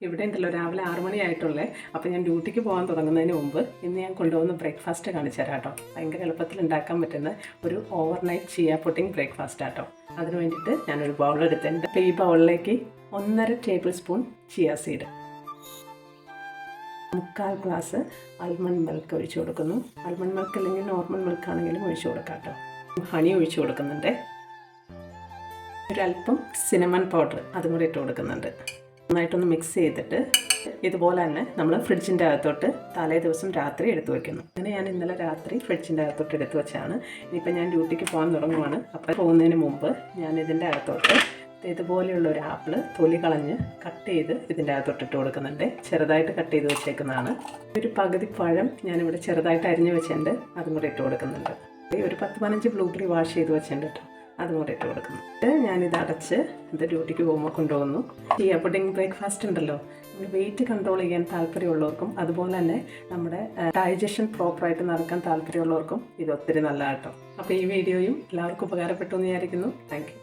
ഇവിടെ ഉണ്ടല്ലോ രാവിലെ 6 മണിയായിട്ടുള്ളേ. അപ്പോൾ ഞാൻ ഡ്യൂട്ടിക്ക് പോകാൻ തുടങ്ങുന്നതിന് മുമ്പ് ഇന്ന് ഞാൻ കൊണ്ടുപോകുന്ന ബ്രേക്ക്ഫാസ്റ്റ് കാണിച്ചു തരാം കേട്ടോ. ഭയങ്കര എളുപ്പത്തിൽ ഉണ്ടാക്കാൻ പറ്റുന്ന ഒരു ഓവർനൈറ്റ് ചിയ പുഡിംഗ് ബ്രേക്ക്ഫാസ്റ്റ് ആട്ടോ. അതിന് വേണ്ടിയിട്ട് ഞാനൊരു ബൗൾ എടുത്തിട്ടുണ്ട്. ഈ ബൗളിലേക്ക് 1.5 table spoon chia seed, 3/4 glass almond milk ഒഴിച്ചു കൊടുക്കുന്നു. ആൽമണ്ട് മിൽക്ക് അല്ലെങ്കിൽ നോർമൽ മിൽക്ക് ആണെങ്കിലും ഒഴിച്ചു കൊടുക്കാം കേട്ടോ. ഹണി ഒഴിച്ചു കൊടുക്കുന്നുണ്ട്. ഒരല്പം സിനമൺ പൗഡർ അതും കൂടി ഇട്ട് കൊടുക്കുന്നുണ്ട്. നന്നായിട്ടൊന്ന് മിക്സ് ചെയ്തിട്ട് ഇതുപോലെ തന്നെ നമ്മൾ ഫ്രിഡ്ജിൻ്റെ അകത്തോട്ട് തലേ ദിവസം രാത്രി എടുത്തു വയ്ക്കുന്നു. അങ്ങനെ ഞാൻ ഇന്നലെ രാത്രി ഫ്രിഡ്ജിൻ്റെ അകത്തോട്ട് എടുത്തു വെച്ചാണ്. ഇനിയിപ്പോൾ ഞാൻ ഡ്യൂട്ടിക്ക് പോകാൻ തുടങ്ങുവാണ്. അപ്പോൾ പോകുന്നതിന് മുമ്പ് ഞാൻ ഇതിൻ്റെ അകത്തോട്ട് ഇതുപോലെയുള്ള ഒരു ആപ്പിൾ തൊലി കളഞ്ഞ് കട്ട് ചെയ്ത് ഇതിൻ്റെ അകത്തോട്ട് ഇട്ട് കൊടുക്കുന്നുണ്ട്. ചെറുതായിട്ട് കട്ട് ചെയ്ത് വെച്ചേക്കുന്നതാണ്. ഒരു പകുതി പഴം ഞാനിവിടെ ചെറുതായിട്ട് അരിഞ്ഞ് വെച്ചിട്ടുണ്ട്, അതും കൂടെ ഇട്ട് കൊടുക്കുന്നുണ്ട്. ഒരു 10-15 ബ്ലൂബെറി വാഷ് ചെയ്ത് വെച്ചിട്ടുണ്ട് കേട്ടോ, അതും കൂടെ ഇട്ട് കൊടുക്കുന്നുണ്ട്. ഞാനിത് അടച്ച് ഇത് ഡ്യൂട്ടിക്ക് പോകുമ്പോൾ കൊണ്ടുപോകുന്നു. ചിയ പുഡിംഗ് ബ്രേക്ക്ഫാസ്റ്റ് ഉണ്ടല്ലോ, നമ്മൾ വെയിറ്റ് കൺട്രോൾ ചെയ്യാൻ താല്പര്യമുള്ളവർക്കും അതുപോലെ തന്നെ നമ്മുടെ ഡൈജഷൻ പ്രോപ്പറായിട്ട് നടക്കാൻ താല്പര്യമുള്ളവർക്കും ഇത് ഒത്തിരി നല്ലതാട്ടോ. അപ്പോൾ ഈ വീഡിയോയും എല്ലാവർക്കും ഉപകാരപ്പെട്ടു എന്ന് വിചാരിക്കുന്നു. Thank you.